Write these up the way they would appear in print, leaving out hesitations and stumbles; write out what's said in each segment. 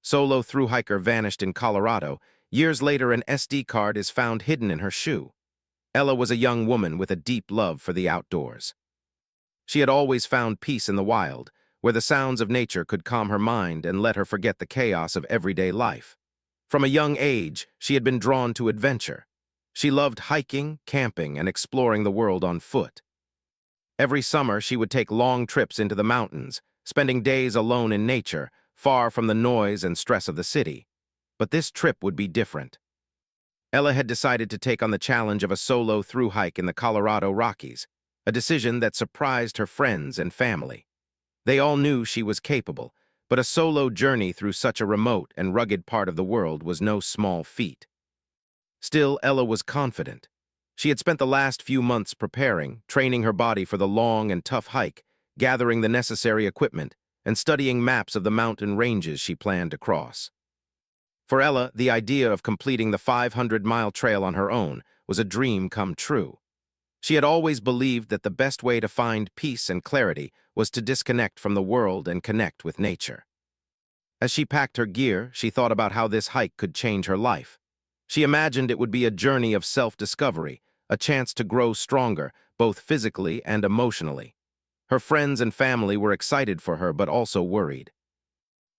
Solo thru-hiker vanished in Colorado. Years later, an SD card is found hidden in her shoe. Ella was a young woman with a deep love for the outdoors. She had always found peace in the wild, where the sounds of nature could calm her mind and let her forget the chaos of everyday life. From a young age, she had been drawn to adventure. She loved hiking, camping, and exploring the world on foot. Every summer, she would take long trips into the mountains, spending days alone in nature, far from the noise and stress of the city. But this trip would be different. Ella had decided to take on the challenge of a solo thru-hike in the Colorado Rockies, a decision that surprised her friends and family. They all knew she was capable, but a solo journey through such a remote and rugged part of the world was no small feat. Still, Ella was confident. She had spent the last few months preparing, training her body for the long and tough hike, gathering the necessary equipment, and studying maps of the mountain ranges she planned to cross. For Ella, the idea of completing the 500-mile trail on her own was a dream come true. She had always believed that the best way to find peace and clarity was to disconnect from the world and connect with nature. As she packed her gear, she thought about how this hike could change her life. She imagined it would be a journey of self-discovery, a chance to grow stronger, both physically and emotionally. Her friends and family were excited for her, but also worried.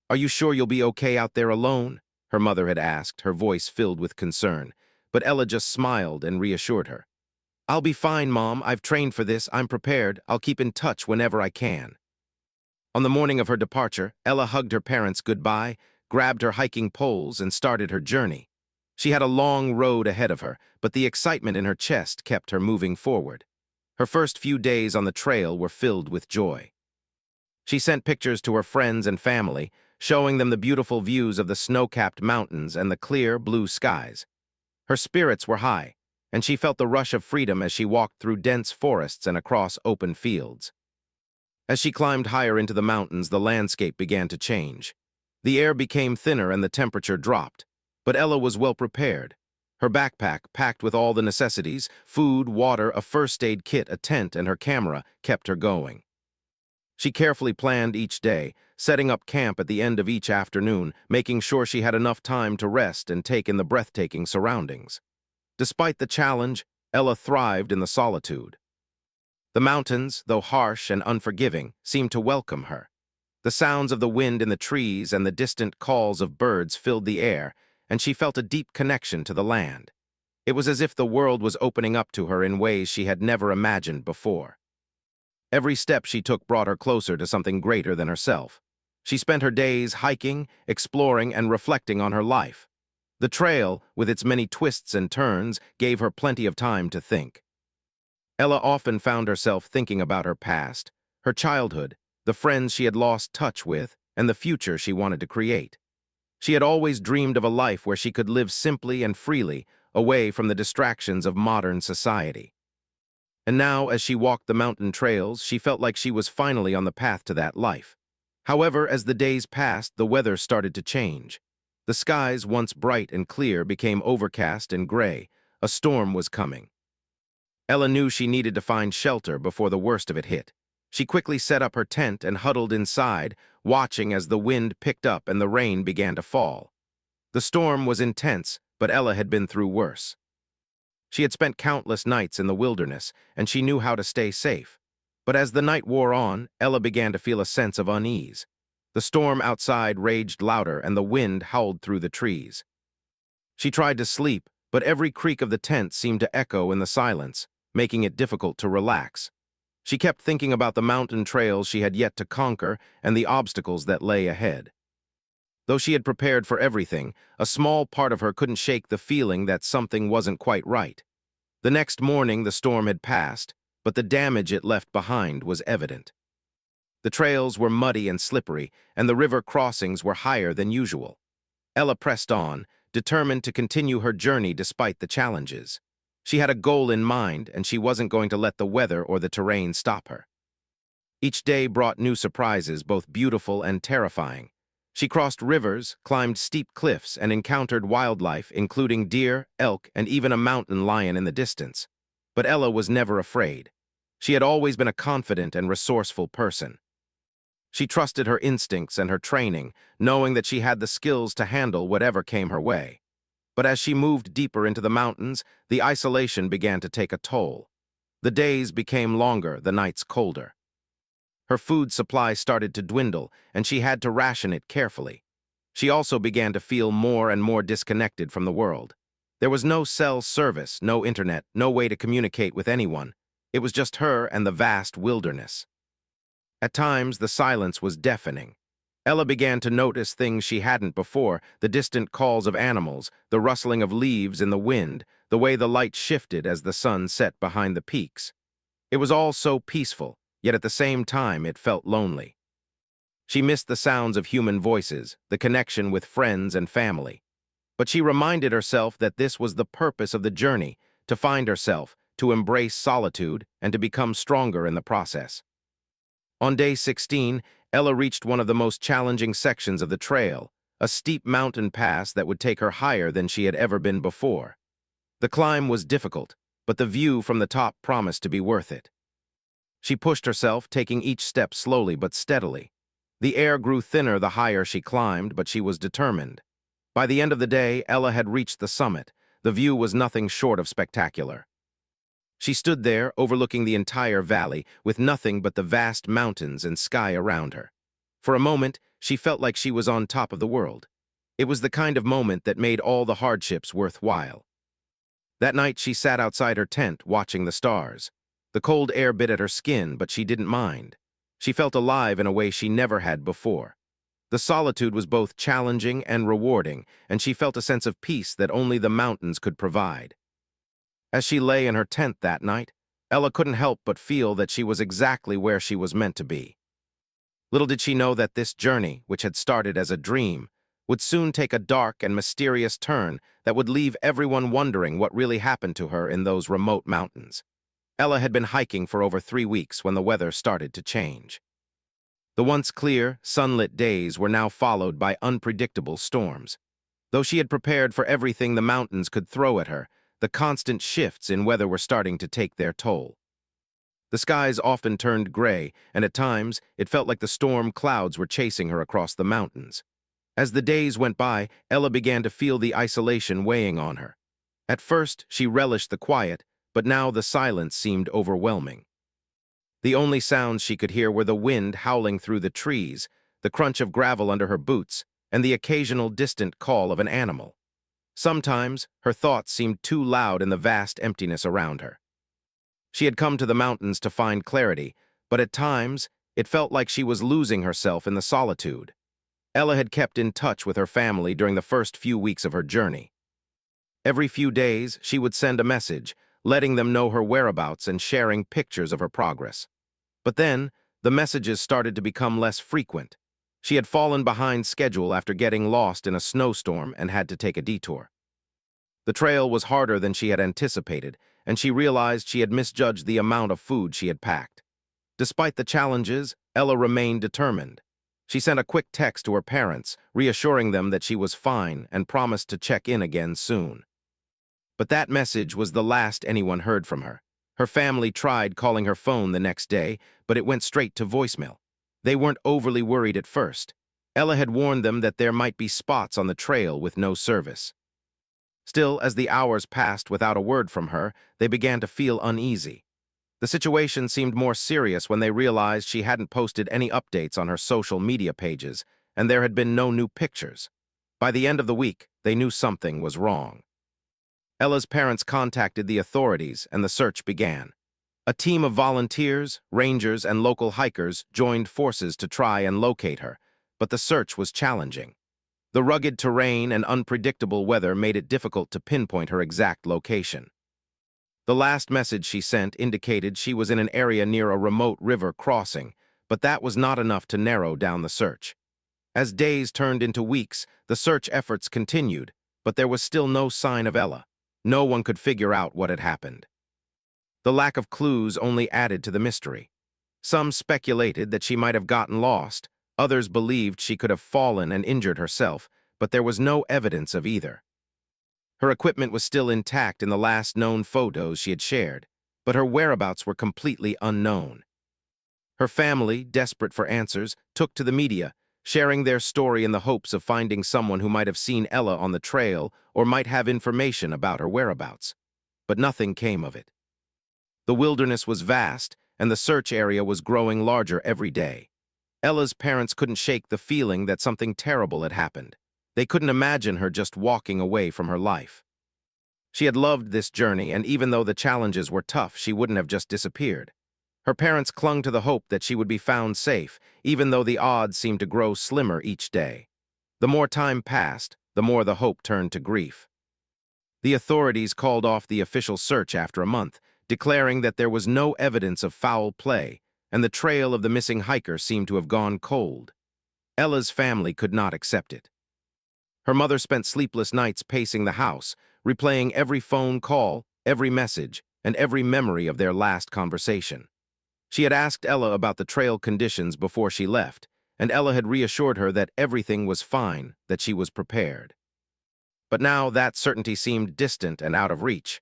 "Are you sure you'll be okay out there alone?" her mother had asked, her voice filled with concern. But Ella just smiled and reassured her. "I'll be fine, Mom. I've trained for this. I'm prepared. I'll keep in touch whenever I can." On the morning of her departure, Ella hugged her parents goodbye, grabbed her hiking poles, and started her journey. She had a long road ahead of her, but the excitement in her chest kept her moving forward. Her first few days on the trail were filled with joy. She sent pictures to her friends and family, showing them the beautiful views of the snow-capped mountains and the clear, blue skies. Her spirits were high, and she felt the rush of freedom as she walked through dense forests and across open fields. As she climbed higher into the mountains, the landscape began to change. The air became thinner and the temperature dropped, but Ella was well prepared. Her backpack, packed with all the necessities, food, water, a first aid kit, a tent, and her camera, kept her going. She carefully planned each day, setting up camp at the end of each afternoon, making sure she had enough time to rest and take in the breathtaking surroundings. Despite the challenge, Ella thrived in the solitude. The mountains, though harsh and unforgiving, seemed to welcome her. The sounds of the wind in the trees and the distant calls of birds filled the air, and she felt a deep connection to the land. It was as if the world was opening up to her in ways she had never imagined before. Every step she took brought her closer to something greater than herself. She spent her days hiking, exploring, and reflecting on her life. The trail, with its many twists and turns, gave her plenty of time to think. Ella often found herself thinking about her past, her childhood, the friends she had lost touch with, and the future she wanted to create. She had always dreamed of a life where she could live simply and freely, away from the distractions of modern society. And now, as she walked the mountain trails, she felt like she was finally on the path to that life. However, as the days passed, the weather started to change. The skies, once bright and clear, became overcast and gray. A storm was coming. Ella knew she needed to find shelter before the worst of it hit. She quickly set up her tent and huddled inside, watching as the wind picked up and the rain began to fall. The storm was intense, but Ella had been through worse. She had spent countless nights in the wilderness, and she knew how to stay safe. But as the night wore on, Ella began to feel a sense of unease. The storm outside raged louder, and the wind howled through the trees. She tried to sleep, but every creak of the tent seemed to echo in the silence, making it difficult to relax. She kept thinking about the mountain trails she had yet to conquer and the obstacles that lay ahead. Though she had prepared for everything, a small part of her couldn't shake the feeling that something wasn't quite right. The next morning, the storm had passed, but the damage it left behind was evident. The trails were muddy and slippery, and the river crossings were higher than usual. Ella pressed on, determined to continue her journey despite the challenges. She had a goal in mind, and she wasn't going to let the weather or the terrain stop her. Each day brought new surprises, both beautiful and terrifying. She crossed rivers, climbed steep cliffs, and encountered wildlife, including deer, elk, and even a mountain lion in the distance. But Ella was never afraid. She had always been a confident and resourceful person. She trusted her instincts and her training, knowing that she had the skills to handle whatever came her way. But as she moved deeper into the mountains, the isolation began to take a toll. The days became longer, the nights colder. Her food supply started to dwindle, and she had to ration it carefully. She also began to feel more and more disconnected from the world. There was no cell service, no internet, no way to communicate with anyone. It was just her and the vast wilderness. At times, the silence was deafening. Ella began to notice things she hadn't before: the distant calls of animals, the rustling of leaves in the wind, the way the light shifted as the sun set behind the peaks. It was all so peaceful, yet at the same time it felt lonely. She missed the sounds of human voices, the connection with friends and family. But she reminded herself that this was the purpose of the journey: to find herself, to embrace solitude, and to become stronger in the process. On day 16, Ella reached one of the most challenging sections of the trail, a steep mountain pass that would take her higher than she had ever been before. The climb was difficult, but the view from the top promised to be worth it. She pushed herself, taking each step slowly but steadily. The air grew thinner the higher she climbed, but she was determined. By the end of the day, Ella had reached the summit. The view was nothing short of spectacular. She stood there, overlooking the entire valley, with nothing but the vast mountains and sky around her. For a moment, she felt like she was on top of the world. It was the kind of moment that made all the hardships worthwhile. That night, she sat outside her tent, watching the stars. The cold air bit at her skin, but she didn't mind. She felt alive in a way she never had before. The solitude was both challenging and rewarding, and she felt a sense of peace that only the mountains could provide. As she lay in her tent that night, Ella couldn't help but feel that she was exactly where she was meant to be. Little did she know that this journey, which had started as a dream, would soon take a dark and mysterious turn that would leave everyone wondering what really happened to her in those remote mountains. Ella had been hiking for over 3 weeks when the weather started to change. The once clear, sunlit days were now followed by unpredictable storms. Though she had prepared for everything the mountains could throw at her, the constant shifts in weather were starting to take their toll. The skies often turned gray, and at times it felt like the storm clouds were chasing her across the mountains. As the days went by, Ella began to feel the isolation weighing on her. At first, she relished the quiet, but now the silence seemed overwhelming. The only sounds she could hear were the wind howling through the trees, the crunch of gravel under her boots, and the occasional distant call of an animal. Sometimes, her thoughts seemed too loud in the vast emptiness around her. She had come to the mountains to find clarity, but at times, it felt like she was losing herself in the solitude. Ella had kept in touch with her family during the first few weeks of her journey. Every few days, she would send a message, letting them know her whereabouts and sharing pictures of her progress. But then, the messages started to become less frequent. She had fallen behind schedule after getting lost in a snowstorm and had to take a detour. The trail was harder than she had anticipated, and she realized she had misjudged the amount of food she had packed. Despite the challenges, Ella remained determined. She sent a quick text to her parents, reassuring them that she was fine and promised to check in again soon. But that message was the last anyone heard from her. Her family tried calling her phone the next day, but it went straight to voicemail. They weren't overly worried at first. Ella had warned them that there might be spots on the trail with no service. Still, as the hours passed without a word from her, they began to feel uneasy. The situation seemed more serious when they realized she hadn't posted any updates on her social media pages, and there had been no new pictures. By the end of the week, they knew something was wrong. Ella's parents contacted the authorities, and the search began. A team of volunteers, rangers, and local hikers joined forces to try and locate her, but the search was challenging. The rugged terrain and unpredictable weather made it difficult to pinpoint her exact location. The last message she sent indicated she was in an area near a remote river crossing, but that was not enough to narrow down the search. As days turned into weeks, the search efforts continued, but there was still no sign of Ella. No one could figure out what had happened. The lack of clues only added to the mystery. Some speculated that she might have gotten lost, others believed she could have fallen and injured herself, but there was no evidence of either. Her equipment was still intact in the last known photos she had shared, but her whereabouts were completely unknown. Her family, desperate for answers, took to the media, sharing their story in the hopes of finding someone who might have seen Ella on the trail or might have information about her whereabouts. But nothing came of it. The wilderness was vast, and the search area was growing larger every day. Ella's parents couldn't shake the feeling that something terrible had happened. They couldn't imagine her just walking away from her life. She had loved this journey, and even though the challenges were tough, she wouldn't have just disappeared. Her parents clung to the hope that she would be found safe, even though the odds seemed to grow slimmer each day. The more time passed, the more the hope turned to grief. The authorities called off the official search after a month, declaring that there was no evidence of foul play, and the trail of the missing hiker seemed to have gone cold. Ella's family could not accept it. Her mother spent sleepless nights pacing the house, replaying every phone call, every message, and every memory of their last conversation. She had asked Ella about the trail conditions before she left, and Ella had reassured her that everything was fine, that she was prepared. But now that certainty seemed distant and out of reach.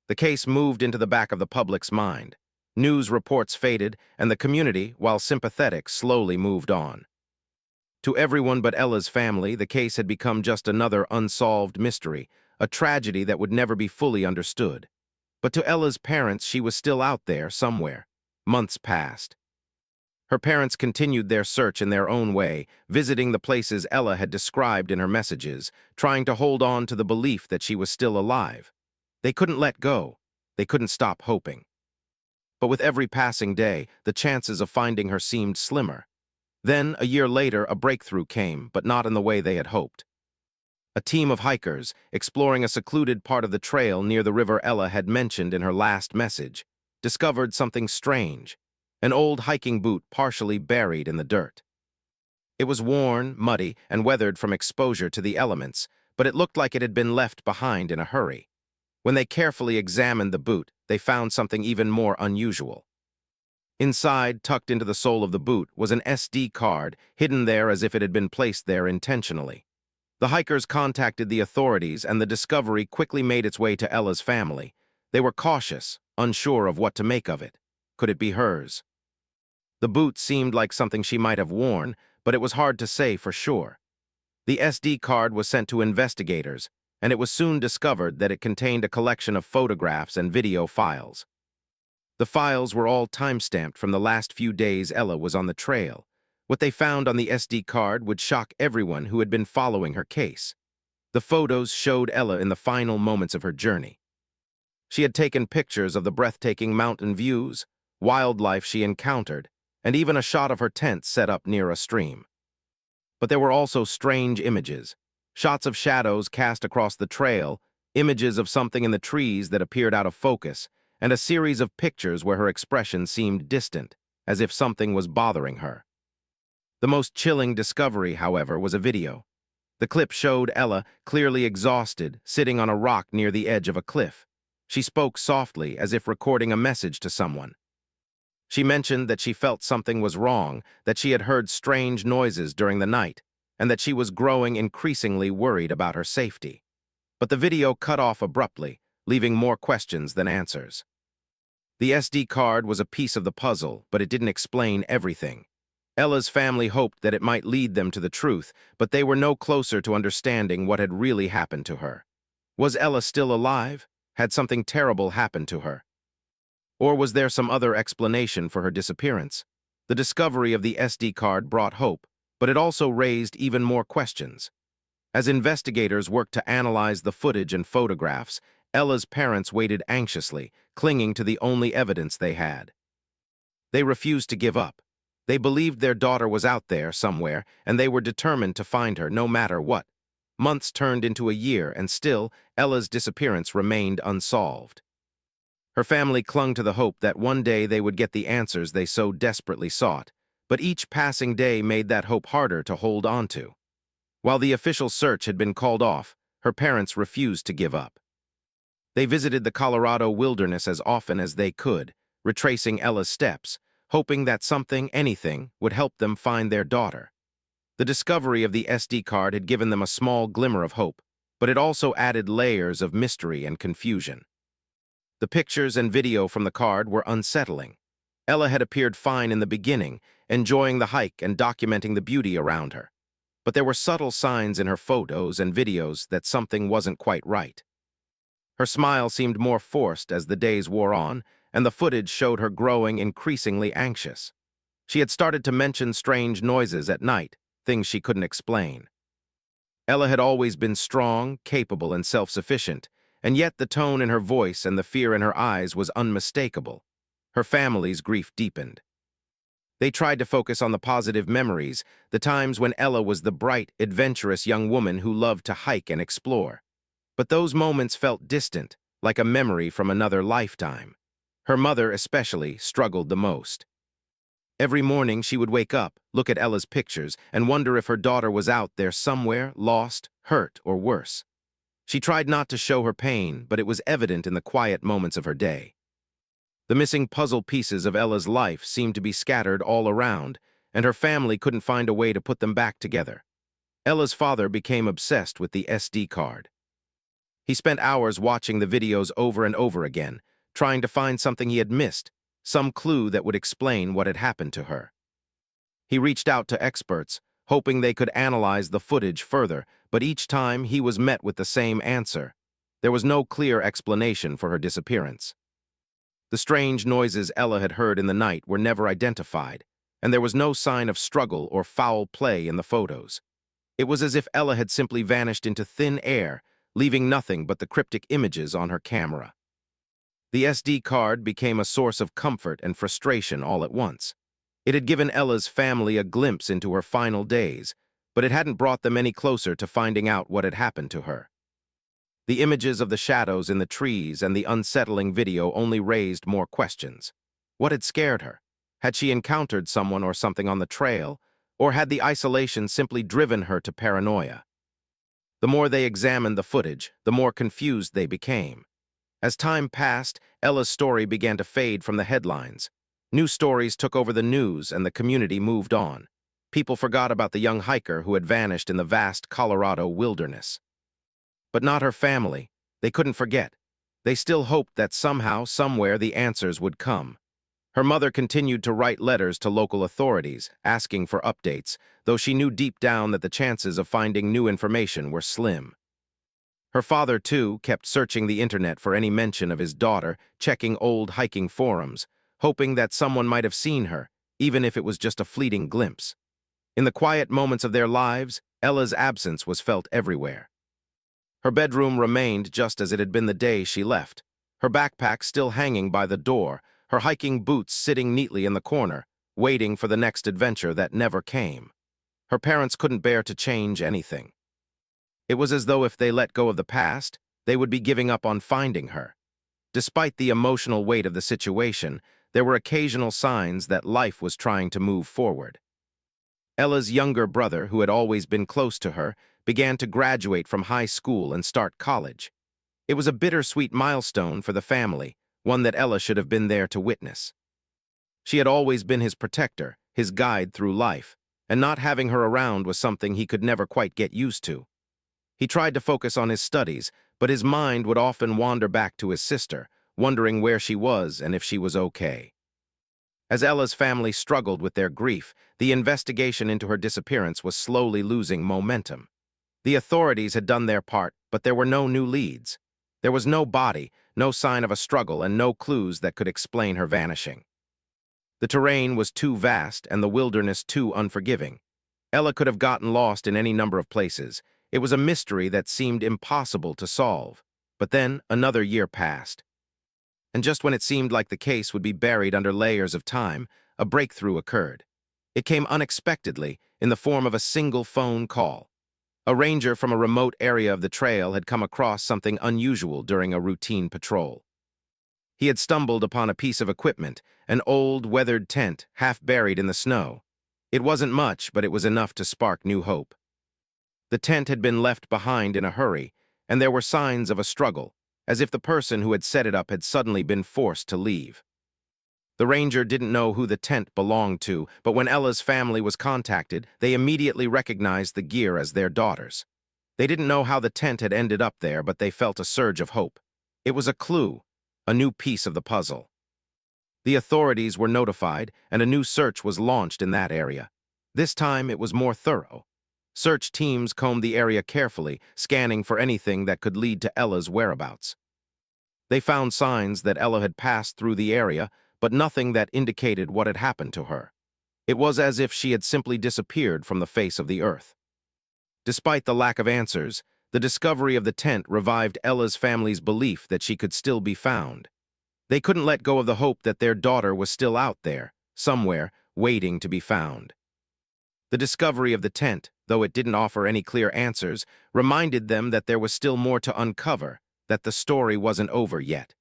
The case moved into the back of the public's mind. News reports faded, and the community, while sympathetic, slowly moved on. To everyone but Ella's family, the case had become just another unsolved mystery, a tragedy that would never be fully understood. But to Ella's parents, she was still out there, somewhere. Months passed. Her parents continued their search in their own way, visiting the places Ella had described in her messages, trying to hold on to the belief that she was still alive. They couldn't let go. They couldn't stop hoping. But with every passing day, the chances of finding her seemed slimmer. Then, a year later, a breakthrough came, but not in the way they had hoped. A team of hikers, exploring a secluded part of the trail near the river Ella had mentioned in her last message, discovered something strange: an old hiking boot partially buried in the dirt. It was worn, muddy, and weathered from exposure to the elements, but it looked like it had been left behind in a hurry. When they carefully examined the boot, they found something even more unusual. Inside, tucked into the sole of the boot, was an SD card, hidden there as if it had been placed there intentionally. The hikers contacted the authorities, and the discovery quickly made its way to Ella's family. They were cautious, unsure of what to make of it. Could it be hers? The boot seemed like something she might have worn, but it was hard to say for sure. The SD card was sent to investigators, and it was soon discovered that it contained a collection of photographs and video files. The files were all time-stamped from the last few days Ella was on the trail. What they found on the SD card would shock everyone who had been following her case. The photos showed Ella in the final moments of her journey. She had taken pictures of the breathtaking mountain views, wildlife she encountered, and even a shot of her tent set up near a stream. But there were also strange images, shots of shadows cast across the trail, images of something in the trees that appeared out of focus, and a series of pictures where her expression seemed distant, as if something was bothering her. The most chilling discovery, however, was a video. The clip showed Ella, clearly exhausted, sitting on a rock near the edge of a cliff. She spoke softly, as if recording a message to someone. She mentioned that she felt something was wrong, that she had heard strange noises during the night, and that she was growing increasingly worried about her safety. But the video cut off abruptly, leaving more questions than answers. The SD card was a piece of the puzzle, but it didn't explain everything. Ella's family hoped that it might lead them to the truth, but they were no closer to understanding what had really happened to her. Was Ella still alive? Had something terrible happened to her? Or was there some other explanation for her disappearance? The discovery of the SD card brought hope, but it also raised even more questions. As investigators worked to analyze the footage and photographs, Ella's parents waited anxiously, clinging to the only evidence they had. They refused to give up. They believed their daughter was out there somewhere, and they were determined to find her no matter what. Months turned into a year, and still, Ella's disappearance remained unsolved. Her family clung to the hope that one day they would get the answers they so desperately sought, but each passing day made that hope harder to hold on to. While the official search had been called off, her parents refused to give up. They visited the Colorado wilderness as often as they could, retracing Ella's steps, hoping that something, anything, would help them find their daughter. The discovery of the SD card had given them a small glimmer of hope, but it also added layers of mystery and confusion. The pictures and video from the card were unsettling. Ella had appeared fine in the beginning, enjoying the hike and documenting the beauty around her. But there were subtle signs in her photos and videos that something wasn't quite right. Her smile seemed more forced as the days wore on, and the footage showed her growing increasingly anxious. She had started to mention strange noises at night, things she couldn't explain. Ella had always been strong, capable, and self-sufficient, and yet the tone in her voice and the fear in her eyes was unmistakable. Her family's grief deepened. They tried to focus on the positive memories, the times when Ella was the bright, adventurous young woman who loved to hike and explore. But those moments felt distant, like a memory from another lifetime. Her mother, especially, struggled the most. Every morning she would wake up, look at Ella's pictures, and wonder if her daughter was out there somewhere, lost, hurt, or worse. She tried not to show her pain, but it was evident in the quiet moments of her day. The missing puzzle pieces of Ella's life seemed to be scattered all around, and her family couldn't find a way to put them back together. Ella's father became obsessed with the SD card. He spent hours watching the videos over and over again, trying to find something he had missed, some clue that would explain what had happened to her. He reached out to experts, hoping they could analyze the footage further, but each time he was met with the same answer. There was no clear explanation for her disappearance. The strange noises Ella had heard in the night were never identified, and there was no sign of struggle or foul play in the photos. It was as if Ella had simply vanished into thin air, leaving nothing but the cryptic images on her camera. The SD card became a source of comfort and frustration all at once. It had given Ella's family a glimpse into her final days, but it hadn't brought them any closer to finding out what had happened to her. The images of the shadows in the trees and the unsettling video only raised more questions. What had scared her? Had she encountered someone or something on the trail, or had the isolation simply driven her to paranoia? The more they examined the footage, the more confused they became. As time passed, Ella's story began to fade from the headlines. New stories took over the news and the community moved on. People forgot about the young hiker who had vanished in the vast Colorado wilderness. But not her family. They couldn't forget. They still hoped that somehow, somewhere, the answers would come. Her mother continued to write letters to local authorities, asking for updates, though she knew deep down that the chances of finding new information were slim. Her father, too, kept searching the internet for any mention of his daughter, checking old hiking forums, hoping that someone might have seen her, even if it was just a fleeting glimpse. In the quiet moments of their lives, Ella's absence was felt everywhere. Her bedroom remained just as it had been the day she left, her backpack still hanging by the door, her hiking boots sitting neatly in the corner, waiting for the next adventure that never came. Her parents couldn't bear to change anything. It was as though if they let go of the past, they would be giving up on finding her. Despite the emotional weight of the situation, there were occasional signs that life was trying to move forward. Ella's younger brother, who had always been close to her, began to graduate from high school and start college. It was a bittersweet milestone for the family, one that Ella should have been there to witness. She had always been his protector, his guide through life, and not having her around was something he could never quite get used to. He tried to focus on his studies, but his mind would often wander back to his sister, wondering where she was and if she was okay. As Ella's family struggled with their grief, the investigation into her disappearance was slowly losing momentum. The authorities had done their part, but there were no new leads. There was no body, no sign of a struggle, and no clues that could explain her vanishing. The terrain was too vast and the wilderness too unforgiving. Ella could have gotten lost in any number of places. It was a mystery that seemed impossible to solve. But then another year passed. And just when it seemed like the case would be buried under layers of time, a breakthrough occurred. It came unexpectedly in the form of a single phone call. A ranger from a remote area of the trail had come across something unusual during a routine patrol. He had stumbled upon a piece of equipment, an old, weathered tent, half buried in the snow. It wasn't much, but it was enough to spark new hope. The tent had been left behind in a hurry, and there were signs of a struggle, as if the person who had set it up had suddenly been forced to leave. The ranger didn't know who the tent belonged to, but when Ella's family was contacted, they immediately recognized the gear as their daughter's. They didn't know how the tent had ended up there, but they felt a surge of hope. It was a clue, a new piece of the puzzle. The authorities were notified, and a new search was launched in that area. This time, it was more thorough. Search teams combed the area carefully, scanning for anything that could lead to Ella's whereabouts. They found signs that Ella had passed through the area, but nothing that indicated what had happened to her. It was as if she had simply disappeared from the face of the earth. Despite the lack of answers, the discovery of the tent revived Ella's family's belief that she could still be found. They couldn't let go of the hope that their daughter was still out there, somewhere, waiting to be found. The discovery of the tent, though it didn't offer any clear answers, reminded them that there was still more to uncover, that the story wasn't over yet.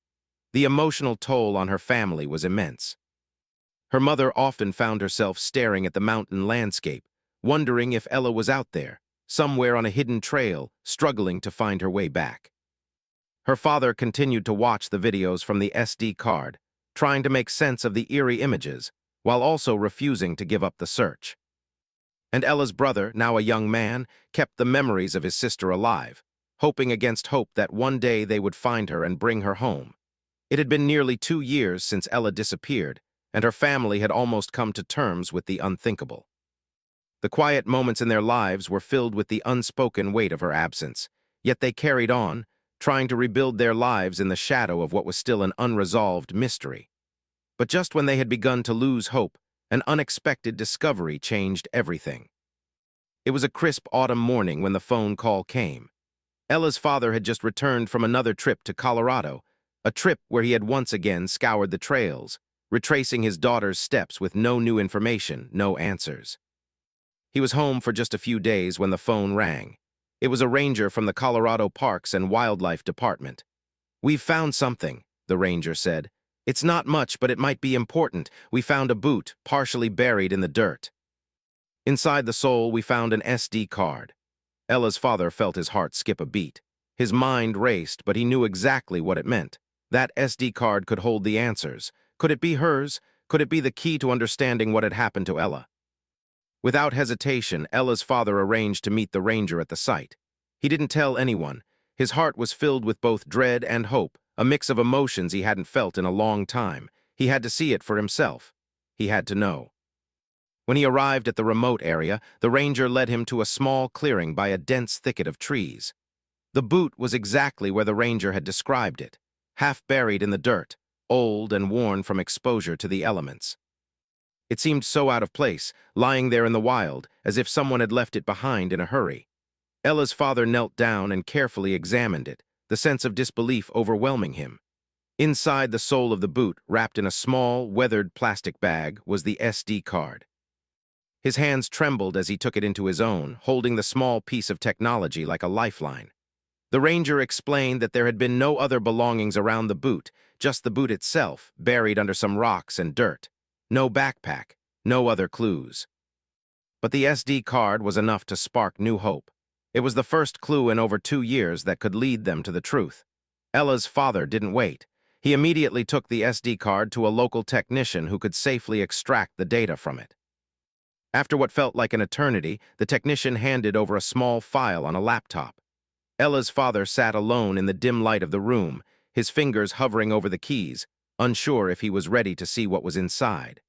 The emotional toll on her family was immense. Her mother often found herself staring at the mountain landscape, wondering if Ella was out there, somewhere on a hidden trail, struggling to find her way back. Her father continued to watch the videos from the SD card, trying to make sense of the eerie images, while also refusing to give up the search. And Ella's brother, now a young man, kept the memories of his sister alive, hoping against hope that one day they would find her and bring her home. It had been nearly 2 years since Ella disappeared, and her family had almost come to terms with the unthinkable. The quiet moments in their lives were filled with the unspoken weight of her absence, yet they carried on, trying to rebuild their lives in the shadow of what was still an unresolved mystery. But just when they had begun to lose hope, an unexpected discovery changed everything. It was a crisp autumn morning when the phone call came. Ella's father had just returned from another trip to Colorado, a trip where he had once again scoured the trails, retracing his daughter's steps with no new information, no answers. He was home for just a few days when the phone rang. It was a ranger from the Colorado Parks and Wildlife Department. "We've found something," the ranger said. "It's not much, but it might be important. We found a boot, partially buried in the dirt." Inside the sole, we found an SD card. Ella's father felt his heart skip a beat. His mind raced, but he knew exactly what it meant. That SD card could hold the answers. Could it be hers? Could it be the key to understanding what had happened to Ella? Without hesitation, Ella's father arranged to meet the ranger at the site. He didn't tell anyone. His heart was filled with both dread and hope, a mix of emotions he hadn't felt in a long time. He had to see it for himself. He had to know. When he arrived at the remote area, the ranger led him to a small clearing by a dense thicket of trees. The boot was exactly where the ranger had described it, half buried in the dirt, old and worn from exposure to the elements. It seemed so out of place, lying there in the wild, as if someone had left it behind in a hurry. Ella's father knelt down and carefully examined it, the sense of disbelief overwhelming him. Inside the sole of the boot, wrapped in a small, weathered plastic bag, was the SD card. His hands trembled as he took it into his own, holding the small piece of technology like a lifeline. The ranger explained that there had been no other belongings around the boot, just the boot itself, buried under some rocks and dirt. No backpack, no other clues. But the SD card was enough to spark new hope. It was the first clue in over 2 years that could lead them to the truth. Ella's father didn't wait. He immediately took the SD card to a local technician who could safely extract the data from it. After what felt like an eternity, the technician handed over a small file on a laptop. Ella's father sat alone in the dim light of the room, his fingers hovering over the keys, unsure if he was ready to see what was inside.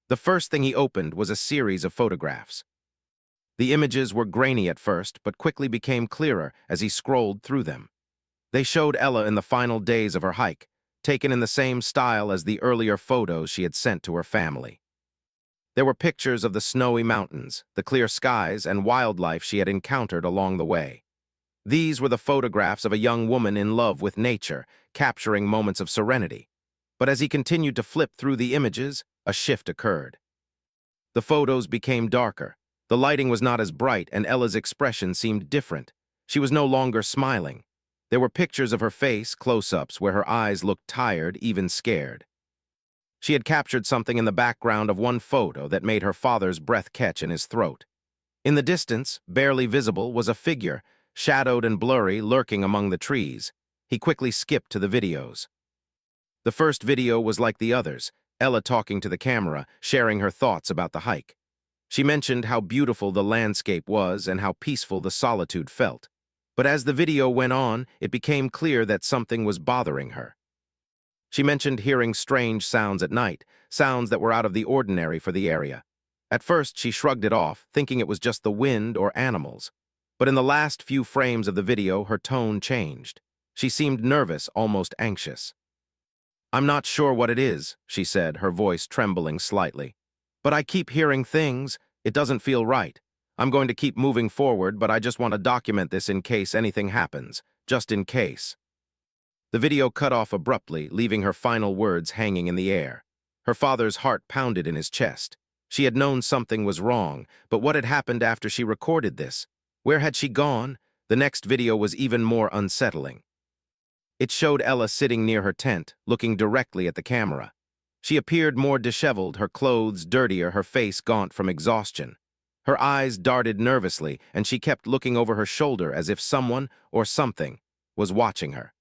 The first thing he opened was a series of photographs. The images were grainy at first, but quickly became clearer as he scrolled through them. They showed Ella in the final days of her hike, taken in the same style as the earlier photos she had sent to her family. There were pictures of the snowy mountains, the clear skies, and wildlife she had encountered along the way. These were the photographs of a young woman in love with nature, capturing moments of serenity. But as he continued to flip through the images, a shift occurred. The photos became darker. The lighting was not as bright, and Ella's expression seemed different. She was no longer smiling. There were pictures of her face, close-ups, where her eyes looked tired, even scared. She had captured something in the background of one photo that made her father's breath catch in his throat. In the distance, barely visible, was a figure, shadowed and blurry, lurking among the trees. He quickly skipped to the videos. The first video was like the others, Ella talking to the camera, sharing her thoughts about the hike. She mentioned how beautiful the landscape was and how peaceful the solitude felt. But as the video went on, it became clear that something was bothering her. She mentioned hearing strange sounds at night, sounds that were out of the ordinary for the area. At first, she shrugged it off, thinking it was just the wind or animals. But in the last few frames of the video, her tone changed. She seemed nervous, almost anxious. "I'm not sure what it is," she said, her voice trembling slightly. "But I keep hearing things. It doesn't feel right. I'm going to keep moving forward, but I just want to document this in case anything happens. Just in case." The video cut off abruptly, leaving her final words hanging in the air. Her father's heart pounded in his chest. She had known something was wrong, but what had happened after she recorded this? Where had she gone? The next video was even more unsettling. It showed Ella sitting near her tent, looking directly at the camera. She appeared more disheveled, her clothes dirtier, her face gaunt from exhaustion. Her eyes darted nervously, and she kept looking over her shoulder as if someone, or something, was watching her.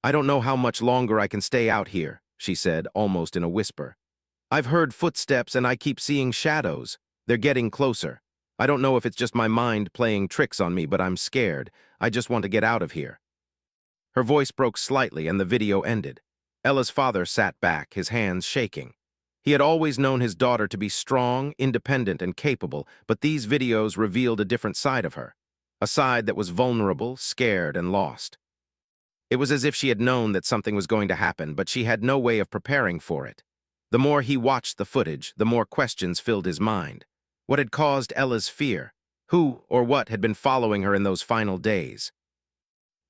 "I don't know how much longer I can stay out here," she said, almost in a whisper. "I've heard footsteps and I keep seeing shadows. They're getting closer. I don't know if it's just my mind playing tricks on me, but I'm scared. I just want to get out of here." Her voice broke slightly and the video ended. Ella's father sat back, his hands shaking. He had always known his daughter to be strong, independent, and capable, but these videos revealed a different side of her. A side that was vulnerable, scared, and lost. It was as if she had known that something was going to happen, but she had no way of preparing for it. The more he watched the footage, the more questions filled his mind. What had caused Ella's fear? Who or what had been following her in those final days?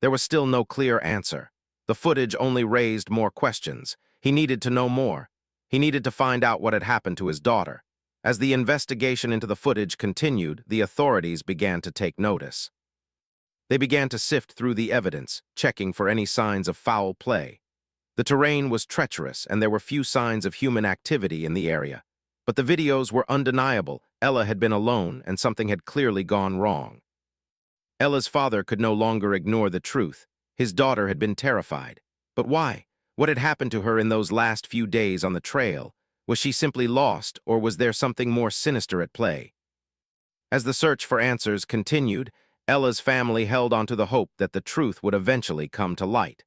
There was still no clear answer. The footage only raised more questions. He needed to know more. He needed to find out what had happened to his daughter. As the investigation into the footage continued, the authorities began to take notice. They began to sift through the evidence, checking for any signs of foul play. The terrain was treacherous, and there were few signs of human activity in the area. But the videos were undeniable. Ella had been alone, and something had clearly gone wrong. Ella's father could no longer ignore the truth. His daughter had been terrified. But why? What had happened to her in those last few days on the trail? Was she simply lost, or was there something more sinister at play? As the search for answers continued, Ella's family held onto the hope that the truth would eventually come to light.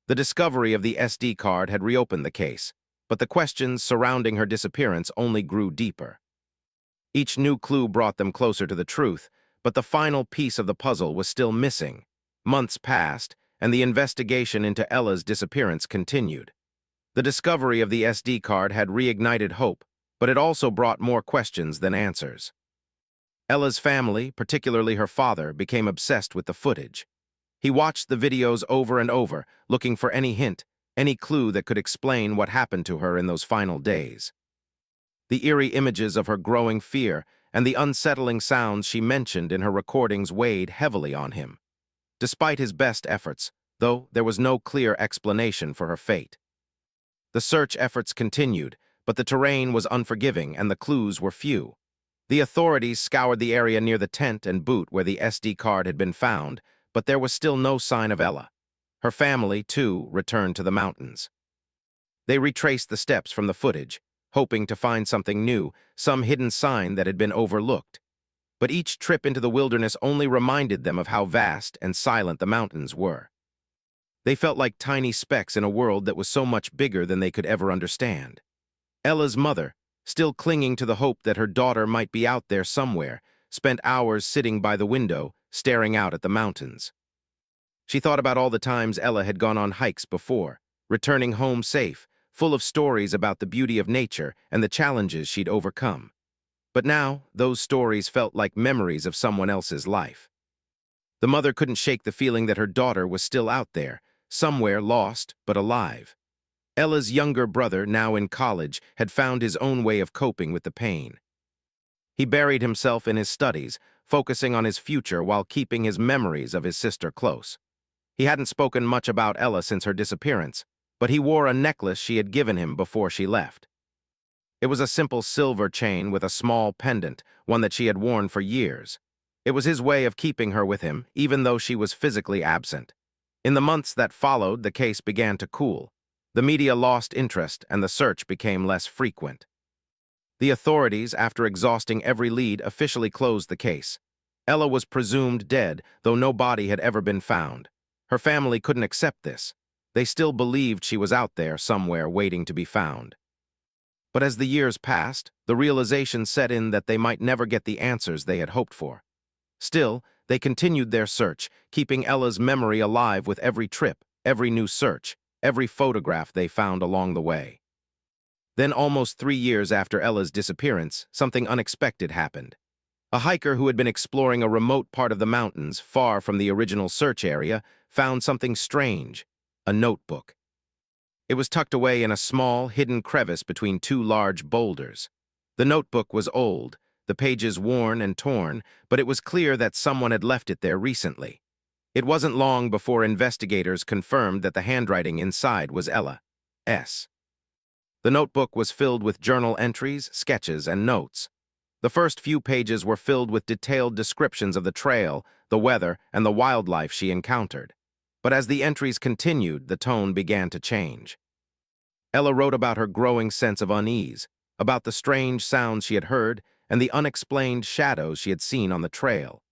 The discovery of the SD card had reopened the case, but the questions surrounding her disappearance only grew deeper. Each new clue brought them closer to the truth, but the final piece of the puzzle was still missing. Months passed, and the investigation into Ella's disappearance continued. The discovery of the SD card had reignited hope, but it also brought more questions than answers. Ella's family, particularly her father, became obsessed with the footage. He watched the videos over and over, looking for any hint, any clue that could explain what happened to her in those final days. The eerie images of her growing fear and the unsettling sounds she mentioned in her recordings weighed heavily on him. Despite his best efforts, though, there was no clear explanation for her fate. The search efforts continued, but the terrain was unforgiving and the clues were few. The authorities scoured the area near the tent and boot where the SD card had been found, but there was still no sign of Ella. Her family, too, returned to the mountains. They retraced the steps from the footage, hoping to find something new, some hidden sign that had been overlooked. But each trip into the wilderness only reminded them of how vast and silent the mountains were. They felt like tiny specks in a world that was so much bigger than they could ever understand. Ella's mother, still clinging to the hope that her daughter might be out there somewhere, spent hours sitting by the window, staring out at the mountains. She thought about all the times Ella had gone on hikes before, returning home safe, full of stories about the beauty of nature and the challenges she'd overcome. But now, those stories felt like memories of someone else's life. The mother couldn't shake the feeling that her daughter was still out there, somewhere lost but alive. Ella's younger brother, now in college, had found his own way of coping with the pain. He buried himself in his studies, focusing on his future while keeping his memories of his sister close. He hadn't spoken much about Ella since her disappearance, but he wore a necklace she had given him before she left. It was a simple silver chain with a small pendant, one that she had worn for years. It was his way of keeping her with him, even though she was physically absent. In the months that followed, the case began to cool. The media lost interest and the search became less frequent. The authorities, after exhausting every lead, officially closed the case. Ella was presumed dead, though no body had ever been found. Her family couldn't accept this. They still believed she was out there somewhere waiting to be found. But as the years passed, the realization set in that they might never get the answers they had hoped for. Still, they continued their search, keeping Ella's memory alive with every trip, every new search, every photograph they found along the way. Then, almost 3 years after Ella's disappearance, something unexpected happened. A hiker who had been exploring a remote part of the mountains, far from the original search area, found something strange: a notebook. It was tucked away in a small, hidden crevice between two large boulders. The notebook was old, the pages worn and torn, but it was clear that someone had left it there recently. It wasn't long before investigators confirmed that the handwriting inside was Ella's. The notebook was filled with journal entries, sketches, and notes. The first few pages were filled with detailed descriptions of the trail, the weather, and the wildlife she encountered. But as the entries continued, the tone began to change. Ella wrote about her growing sense of unease, about the strange sounds she had heard, and the unexplained shadows she had seen on the trail.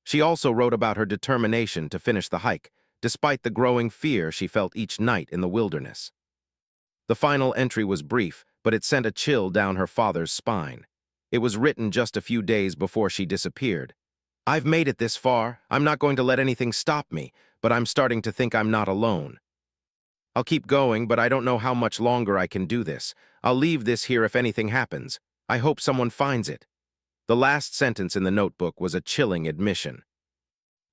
She also wrote about her determination to finish the hike, despite the growing fear she felt each night in the wilderness. The final entry was brief, but it sent a chill down her father's spine. It was written just a few days before she disappeared. "I've made it this far. I'm not going to let anything stop me, but I'm starting to think I'm not alone. I'll keep going, but I don't know how much longer I can do this. I'll leave this here if anything happens. I hope someone finds it." The last sentence in the notebook was a chilling admission.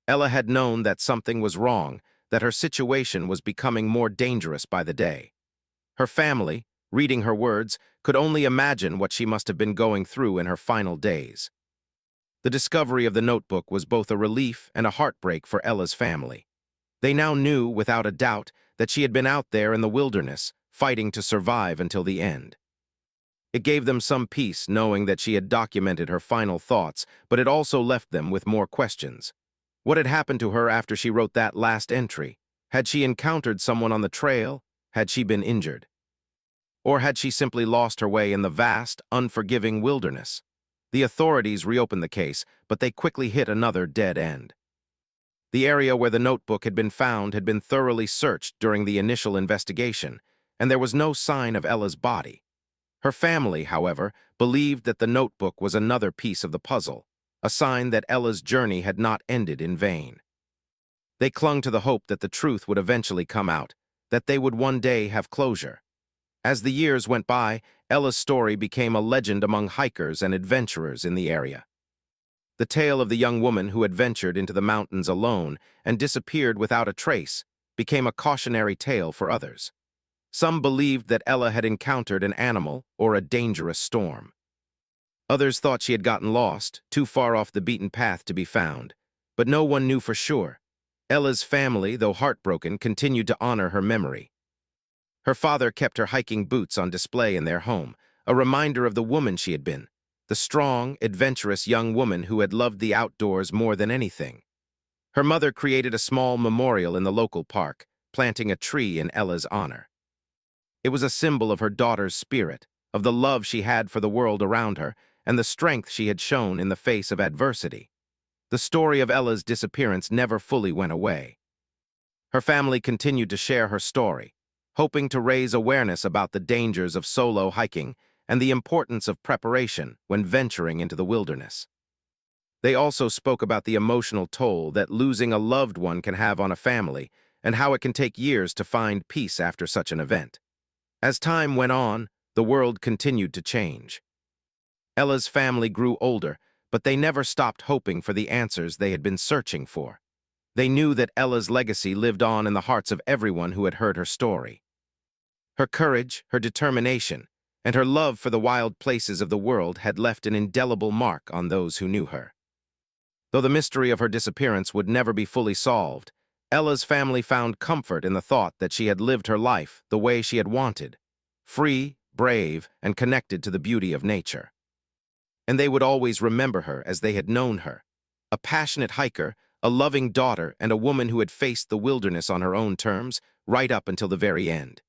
Ella had known that something was wrong, that her situation was becoming more dangerous by the day. Her family, reading her words, could only imagine what she must have been going through in her final days. The discovery of the notebook was both a relief and a heartbreak for Ella's family. They now knew, without a doubt, that she had been out there in the wilderness, fighting to survive until the end. It gave them some peace knowing that she had documented her final thoughts, but it also left them with more questions. What had happened to her after she wrote that last entry? Had she encountered someone on the trail? Had she been injured? Or had she simply lost her way in the vast, unforgiving wilderness? The authorities reopened the case, but they quickly hit another dead end. The area where the notebook had been found had been thoroughly searched during the initial investigation, and there was no sign of Ella's body. Her family, however, believed that the notebook was another piece of the puzzle, a sign that Ella's journey had not ended in vain. They clung to the hope that the truth would eventually come out, that they would one day have closure. As the years went by, Ella's story became a legend among hikers and adventurers in the area. The tale of the young woman who had ventured into the mountains alone and disappeared without a trace became a cautionary tale for others. Some believed that Ella had encountered an animal or a dangerous storm. Others thought she had gotten lost, too far off the beaten path to be found. But no one knew for sure. Ella's family, though heartbroken, continued to honor her memory. Her father kept her hiking boots on display in their home, a reminder of the woman she had been, the strong, adventurous young woman who had loved the outdoors more than anything. Her mother created a small memorial in the local park, planting a tree in Ella's honor. It was a symbol of her daughter's spirit, of the love she had for the world around her, and the strength she had shown in the face of adversity. The story of Ella's disappearance never fully went away. Her family continued to share her story, hoping to raise awareness about the dangers of solo hiking and the importance of preparation when venturing into the wilderness. They also spoke about the emotional toll that losing a loved one can have on a family and how it can take years to find peace after such an event. As time went on, the world continued to change. Ella's family grew older, but they never stopped hoping for the answers they had been searching for. They knew that Ella's legacy lived on in the hearts of everyone who had heard her story. Her courage, her determination, and her love for the wild places of the world had left an indelible mark on those who knew her. Though the mystery of her disappearance would never be fully solved, Ella's family found comfort in the thought that she had lived her life the way she had wanted, free, brave, and connected to the beauty of nature. And they would always remember her as they had known her, a passionate hiker, a loving daughter, and a woman who had faced the wilderness on her own terms, right up until the very end.